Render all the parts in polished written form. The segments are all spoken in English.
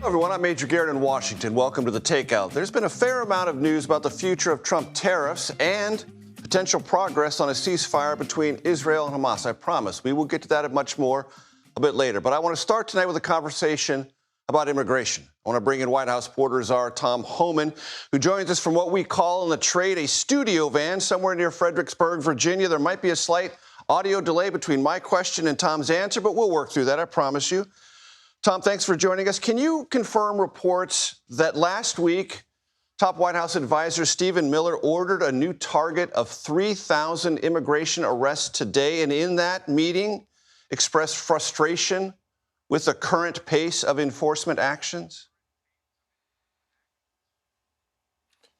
Hello everyone, I'm Major Garrett in Washington. Welcome to the Takeout. There's been a fair amount of news about the future of Trump tariffs and potential progress on a ceasefire between Israel and Hamas. I promise we will get to that and much more a bit later. But I want to start tonight with a conversation about immigration. I want to bring in White House reporter czar Tom Homan, who joins us from what we call in the trade a studio van somewhere near Fredericksburg, Virginia. There might be a slight audio delay between my question and Tom's answer, but we'll work through that, I promise you. Tom, thanks for joining us. Can you confirm reports that last week, top White House advisor Stephen Miller ordered a new target of 3,000 immigration arrests today, and in that meeting expressed frustration with the current pace of enforcement actions?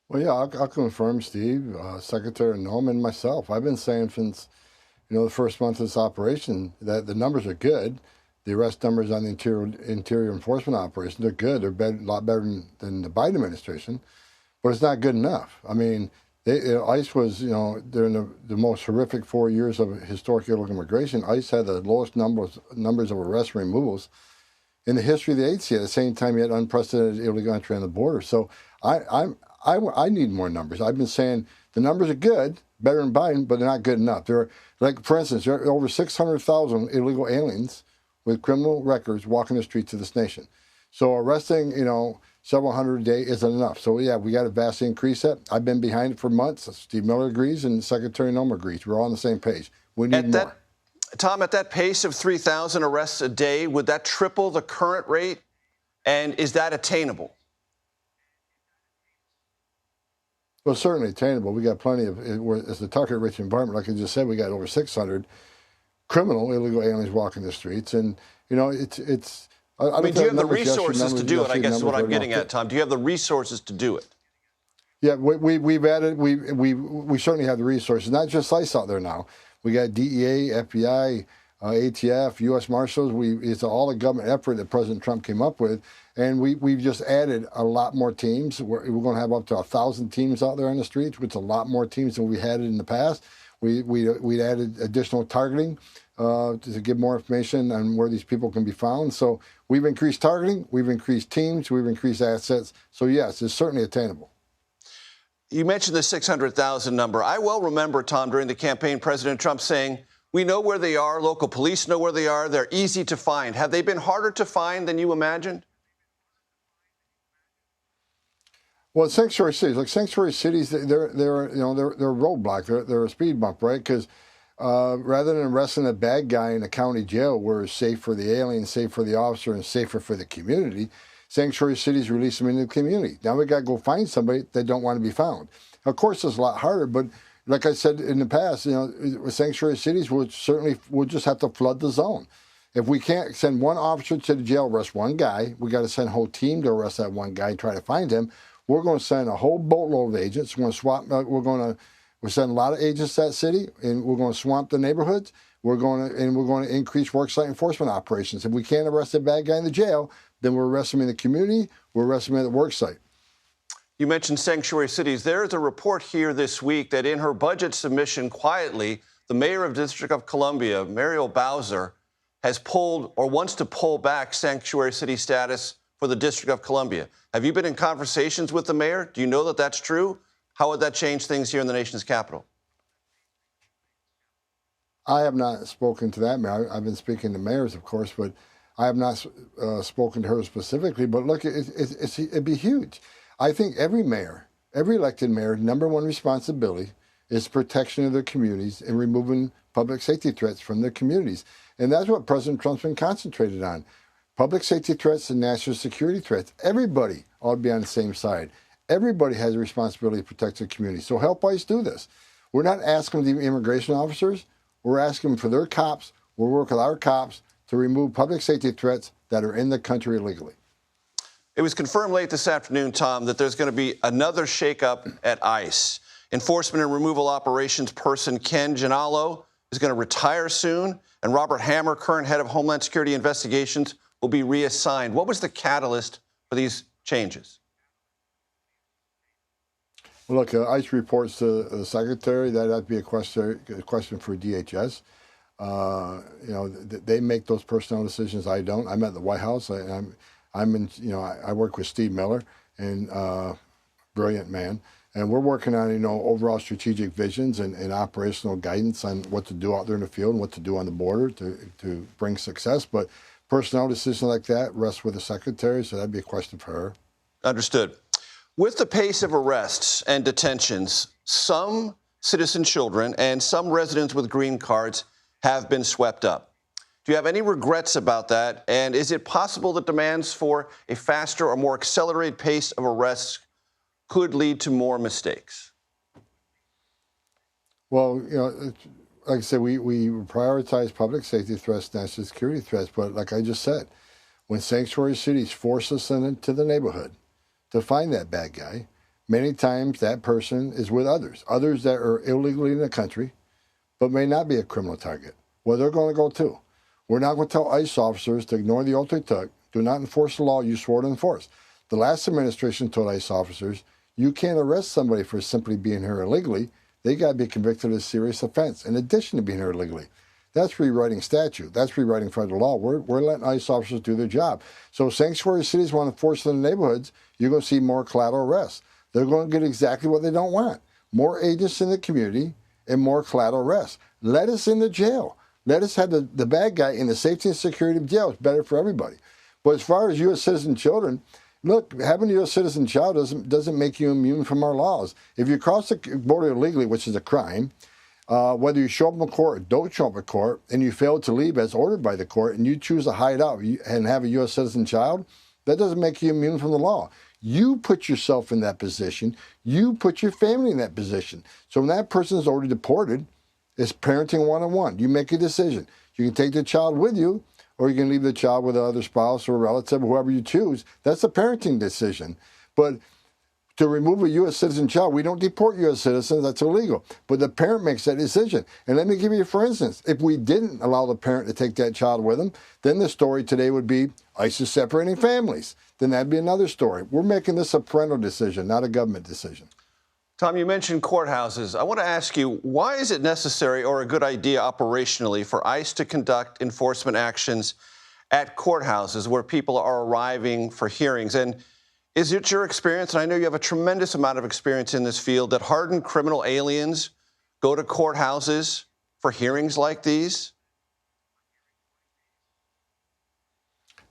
Well, yeah, I'll confirm, Steve, Secretary Homan, and myself. I've been saying since, the first month of this operation that the numbers are good. The arrest numbers on the interior enforcement operation, they're good. They're a lot better than the Biden administration, but it's not good enough. I mean, ICE was, during the most horrific 4 years of historic illegal immigration, ICE had the lowest numbers of arrests and removals in the history of the agency. At the same time, you had unprecedented illegal entry on the border. So I need more numbers. I've been saying the numbers are good, better than Biden, but they're not good enough. There are, like, for instance, there are over 600,000 illegal aliens with criminal records walking the streets of this nation. So arresting, several hundred a day isn't enough. So, yeah, we got to vastly increase that. I've been behind it for months. Steve Miller agrees and Secretary Noem agrees. We're all on the same page. We need more. Tom, at that pace of 3,000 arrests a day, would that triple the current rate? And is that attainable? Well, certainly attainable. We got plenty of, it's a target-rich environment. Like I just said, we got over 600 criminal illegal aliens walking the streets, and it's. I mean, do you have the resources to do it? I guess is what I'm getting at, Tom. Do you have the resources to do it? Yeah, we've added. We certainly have the resources. Not just ICE out there now. We got DEA, FBI, ATF, U.S. Marshals. It's all a government effort that President Trump came up with, and we've just added a lot more teams. We're going to have up to 1,000 teams out there on the streets, which is a lot more teams than we had in the past. We added additional targeting to give more information on where these people can be found. So we've increased targeting, we've increased teams, we've increased assets. So yes, it's certainly attainable. You mentioned the 600,000 number. I well remember, Tom, during the campaign, President Trump saying, we know where they are, local police know where they are, they're easy to find. Have they been harder to find than you imagined? Well, sanctuary cities, they're a roadblock. They're a speed bump, right? Because rather than arresting a bad guy in a county jail where it's safe for the alien, safe for the officer, and safer for the community, sanctuary cities release them into the community. Now we got to go find somebody that don't want to be found. Of course, it's a lot harder, but like I said in the past, with sanctuary cities, we'll just have to flood the zone. If we can't send one officer to the jail, arrest one guy, we got to send a whole team to arrest that one guy and try to find him. We're going to send a whole boatload of agents. We're going to send a lot of agents to that city, and we're going to swamp the neighborhoods. We're going to increase worksite enforcement operations. If we can't arrest a bad guy in the jail, then we'll arrest him in the community. We'll arrest him at the worksite. You mentioned sanctuary cities. There's a report here this week that in her budget submission, quietly, the mayor of District of Columbia, Muriel Bowser, has pulled or wants to pull back sanctuary city status for the District of Columbia. Have you been in conversations with the mayor? Do you know that that's true? How would that change things here in the nation's capital? I have not spoken to that mayor. I've been speaking to mayors, of course, but I have not spoken to her specifically. But look, it'd be huge. I think every mayor, every elected mayor, number one responsibility is protection of their communities and removing public safety threats from their communities. And that's what President Trump's been concentrated on. Public safety threats and national security threats. Everybody ought to be on the same side. Everybody has a responsibility to protect their community. So help ICE do this. We're not asking the immigration officers. We're asking for their cops. We'll work with our cops to remove public safety threats that are in the country illegally. It was confirmed late this afternoon, Tom, that there's going to be another shakeup at ICE. Enforcement and removal operations person Ken Gianalo is going to retire soon, and Robert Hammer, current head of Homeland Security Investigations, will be reassigned. What was the catalyst for these changes? Well, look, ICE reports to the secretary. That'd be a question for DHS. They make those personnel decisions. I don't. I'm at the White House. I work with Steve Miller, and brilliant man. And we're working on, overall strategic visions and operational guidance on what to do out there in the field and what to do on the border to bring success. But personnel decisions like that rest with the secretary, so that'd be a question for her. Understood. With the pace of arrests and detentions, some citizen children and some residents with green cards have been swept up. Do you have any regrets about that? And is it possible that demands for a faster or more accelerated pace of arrests could lead to more mistakes? Well, like I said, we prioritize public safety threats, national security threats. But like I just said, when sanctuary cities force us into the neighborhood to find that bad guy, many times that person is with others that are illegally in the country, but may not be a criminal target. Well, they're going to go too. We're not going to tell ICE officers to ignore the oath they took, do not enforce the law you swore to enforce. The last administration told ICE officers, you can't arrest somebody for simply being here illegally. They got to be convicted of a serious offense in addition to being here illegally. That's rewriting statute. That's rewriting federal law. We're letting ICE officers do their job. So sanctuary cities want to force it in the neighborhoods. You're going to see more collateral arrests. They're going to get exactly what they don't want. More agents in the community and more collateral arrests. Let us in the jail. Let us have the bad guy in the safety and security of jail. It's better for everybody. But as far as U.S. citizen children, look, having a U.S. citizen child doesn't make you immune from our laws. If you cross the border illegally, which is a crime, whether you show up in court or don't show up in court, and you fail to leave as ordered by the court, and you choose to hide out and have a U.S. citizen child, that doesn't make you immune from the law. You put yourself in that position. You put your family in that position. So when that person is already deported, it's parenting 101. You make a decision. You can take the child with you, or you can leave the child with another spouse or a relative, whoever you choose. That's a parenting decision. But to remove a U.S. citizen child, we don't deport U.S. citizens. That's illegal. But the parent makes that decision. And let me give you, for instance, if we didn't allow the parent to take that child with them, then the story today would be ICE is separating families. Then that'd be another story. We're making this a parental decision, not a government decision. Tom, you mentioned courthouses. I want to ask you, why is it necessary or a good idea operationally for ICE to conduct enforcement actions at courthouses where people are arriving for hearings? And is it your experience, and I know you have a tremendous amount of experience in this field, that hardened criminal aliens go to courthouses for hearings like these?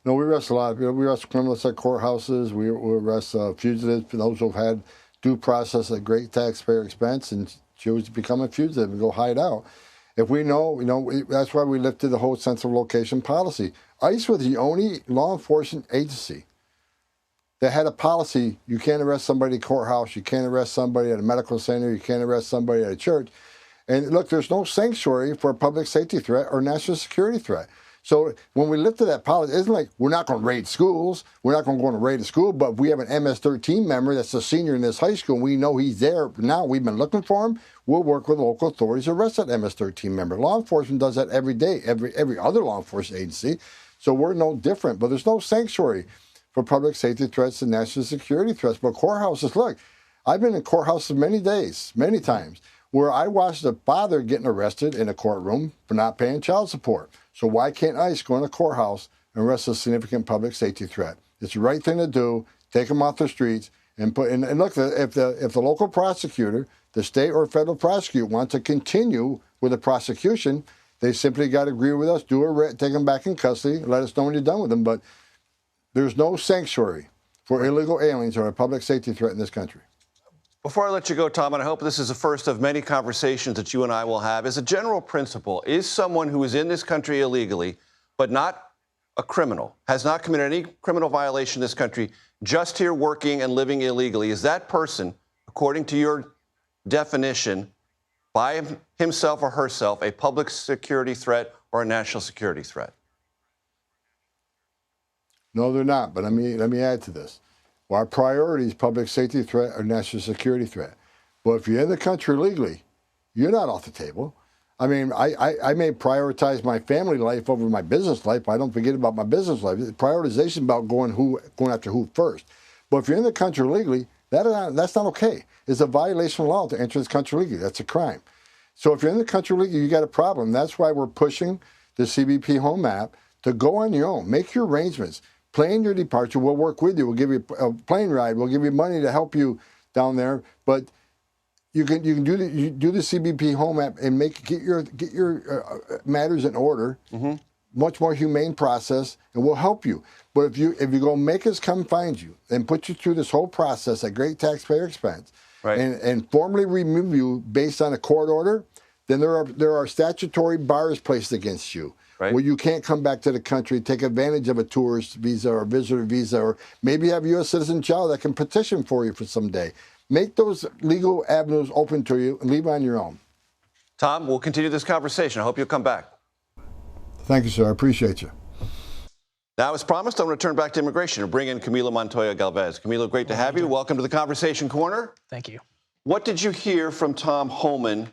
No, we arrest a lot of people. We arrest criminals at courthouses. We arrest fugitives, those who've had due process at great taxpayer expense and choose to become a fugitive and go hide out. If we know, that's why we lifted the whole central location policy. ICE was the only law enforcement agency that had a policy: you can't arrest somebody at a courthouse, you can't arrest somebody at a medical center, you can't arrest somebody at a church. And look, there's no sanctuary for a public safety threat or national security threat. So when we lifted that policy, it's like we're not going to raid schools. We're not going to go and raid a school, but if we have an MS-13 member that's a senior in this high school, and we know he's there now, we've been looking for him, we'll work with local authorities to arrest that MS-13 member. Law enforcement does that every day, every other law enforcement agency. So we're no different, but there's no sanctuary for public safety threats and national security threats. But courthouses, look, I've been in courthouses many times, where I watched a father getting arrested in a courtroom for not paying child support. So why can't ICE go in a courthouse and arrest a significant public safety threat? It's the right thing to do. Take them off the streets and put. And look, if the local prosecutor, the state or federal prosecutor, wants to continue with the prosecution, they simply got to agree with us, take them back in custody, let us know when you're done with them. But there's no sanctuary for illegal aliens or a public safety threat in this country. Before I let you go, Tom, and I hope this is the first of many conversations that you and I will have, as a general principle, is someone who is in this country illegally, but not a criminal, has not committed any criminal violation in this country, just here working and living illegally, is that person, according to your definition, by himself or herself, a public security threat or a national security threat? No, they're not. But let me add to this. Well, our priority is public safety threat or national security threat. But if you're in the country legally, you're not off the table. I mean, I may prioritize my family life over my business life, but I don't forget about my business life. Prioritization is about going after who first. But if you're in the country legally, that's not okay. It's a violation of law to enter this country legally. That's a crime. So if you're in the country legally, you got a problem. That's why we're pushing the CBP Home app to go on your own. Make your arrangements. plan your departure. We'll work with you. We'll give you a plane ride. We'll give you money to help you down there. But you can do the CBP Home app and get your matters in order. Mm-hmm. Much more humane process, and we'll help you. But if you go make us come find you and put you through this whole process at great taxpayer expense, right, and formally remove you based on a court order, then there are statutory bars placed against you. Right. Where you can't come back to the country, take advantage of a tourist visa or visitor visa, or maybe have a U.S. citizen child that can petition for you for someday. Make those legal avenues open to you and leave on your own. Tom, we'll continue this conversation. I hope you'll come back. Thank you, sir. I appreciate you. Now, as promised, I'm going to turn back to immigration and bring in Camilo Montoya-Galvez. Camilo, great to have you. Welcome to the Conversation Corner. Thank you. What did you hear from Tom Homan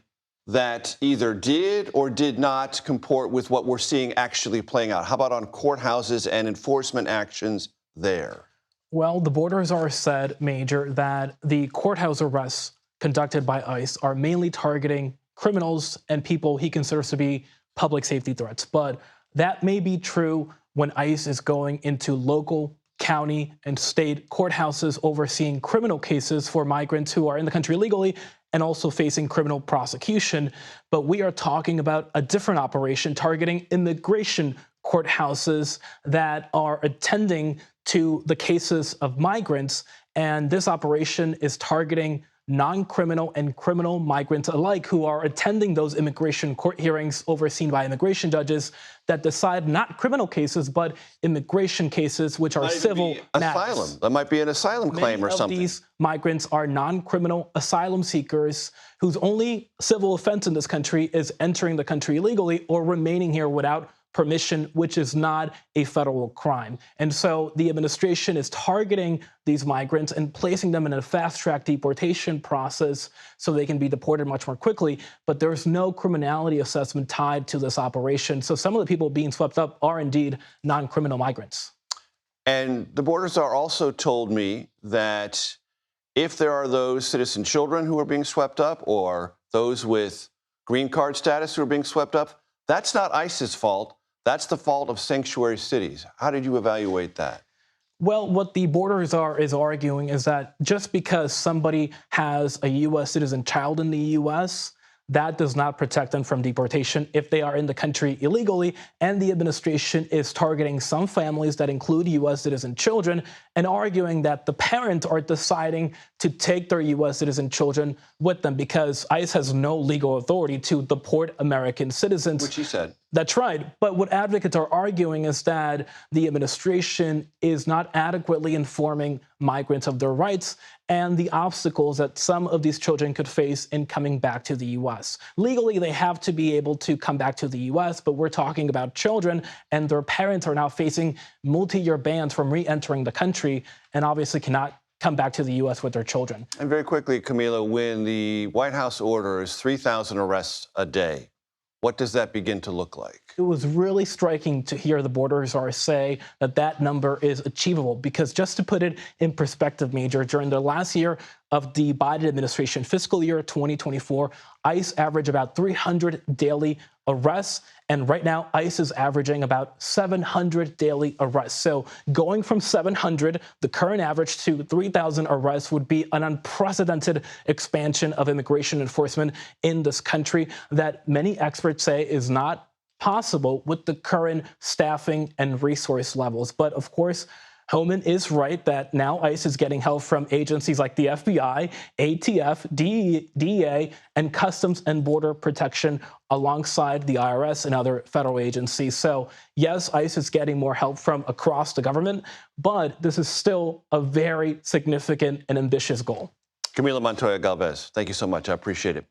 that either did or did not comport with what we're seeing actually playing out? How about on courthouses and enforcement actions there? Well, the border czar said, Major, that the courthouse arrests conducted by ICE are mainly targeting criminals and people he considers to be public safety threats. But that may be true when ICE is going into local, county, and state courthouses overseeing criminal cases for migrants who are in the country illegally and also facing criminal prosecution. But we are talking about a different operation targeting immigration courthouses that are attending to the cases of migrants. And this operation is targeting non-criminal and criminal migrants alike who are attending those immigration court hearings overseen by immigration judges that decide not criminal cases, but immigration cases, which are civil matters. Asylum. That might be an asylum claim or something. Many of these migrants are non-criminal asylum seekers whose only civil offense in this country is entering the country illegally or remaining here without permission, which is not a federal crime. And so the administration is targeting these migrants and placing them in a fast-track deportation process so they can be deported much more quickly. But there's no criminality assessment tied to this operation. So some of the people being swept up are indeed non-criminal migrants. And the border czar also told me that if there are those citizen children who are being swept up or those with green card status who are being swept up, that's not ICE's fault. That's the fault of sanctuary cities. How did you evaluate that? Well, what the border czar is arguing is that just because somebody has a U.S. citizen child in the U.S., that does not protect them from deportation if they are in the country illegally. And the administration is targeting some families that include U.S. citizen children and arguing that the parents are deciding to take their U.S. citizen children with them because ICE has no legal authority to deport American citizens. Which he said. That's right. But what advocates are arguing is that the administration is not adequately informing migrants of their rights and the obstacles that some of these children could face in coming back to the U.S. Legally, they have to be able to come back to the U.S., but we're talking about children, and their parents are now facing multi-year bans from re-entering the country and obviously cannot come back to the U.S. with their children. And very quickly, Camilo, when the White House orders 3,000 arrests a day, what does that begin to look like? It was really striking to hear the border czar say that that number is achievable because just to put it in perspective, Major, during the last year of the Biden administration, fiscal year 2024, ICE averaged about 300 daily arrests. And right now, ICE is averaging about 700 daily arrests. So going from 700, the current average, to 3,000 arrests would be an unprecedented expansion of immigration enforcement in this country that many experts say is not possible with the current staffing and resource levels. But of course, Homan is right that now ICE is getting help from agencies like the FBI, ATF, DEA, and Customs and Border Protection alongside the IRS and other federal agencies. So yes, ICE is getting more help from across the government, but this is still a very significant and ambitious goal. Camilo Montoya-Galvez, thank you so much. I appreciate it.